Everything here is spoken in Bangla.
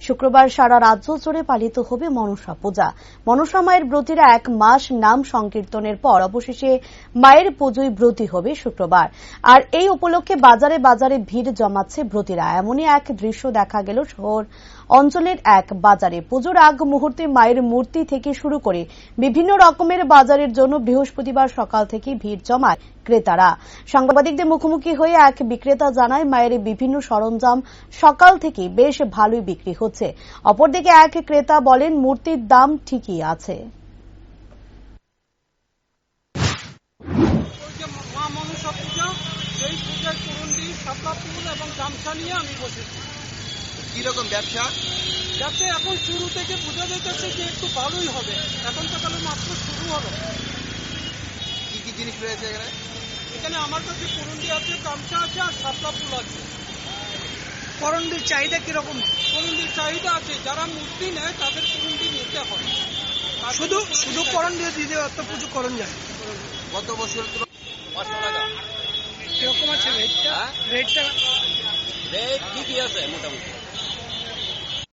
শুক্রবার সারা রাজ্য জুড়ে পালিত হবে মনসা পূজা। মনসা মায়ের ব্রতীরা 1 মাস নাম সংকীর্তনের পর অবশেষে মায়ের পুজোয় ব্রতী হবে শুক্রবার। আর এই উপলক্ষে বাজারে বাজারে ভিড় জমাচ্ছে ব্রতীরা। এমনই এক দৃশ্য দেখা গেল শহর অঞ্চলের এক বাজারে। পুজোর আগ মুহূর্তে মায়ের মূর্তি থেকে শুরু করে বিভিন্ন রকমের বাজারের জন্য বৃহস্পতিবার সকাল থেকে ভিড় জমায় ক্রেতারা। সাংবাদিকদের মুখোমুখি হয়ে এক বিক্রেতা জানায়, মায়ের বিভিন্ন সরঞ্জাম সকাল থেকে বেশ ভালোই বিক্রি হচ্ছে। অপরদিকে এক ক্রেতা বলেন, মূর্তির দাম ঠিকই আছে। কিরকম ব্যবসা? ব্যবসা এখন শুরু থেকে বোঝা যাচ্ছে যে একটু ভালোই হবে। এখন তো তাহলে মাত্র শুরু হলো। কি কি জিনিস রয়েছে এখানে? এখানে আমার কাছে করন্ডি আছে, গামছা আছে আর শাপলা ফুল আছে। করন্ডির চাহিদা কিরকম? করন্ডির চাহিদা আছে, যারা মূর্তি নেয় তাদের করন্ডি নিতে হয়। শুধু করন্ডি দিতে অত পুজো করণ যায়। গত বছর 500 টাকা কিরকম আছে রেটটা? রেটটা রেট ঠিকই আছে মোটামুটি।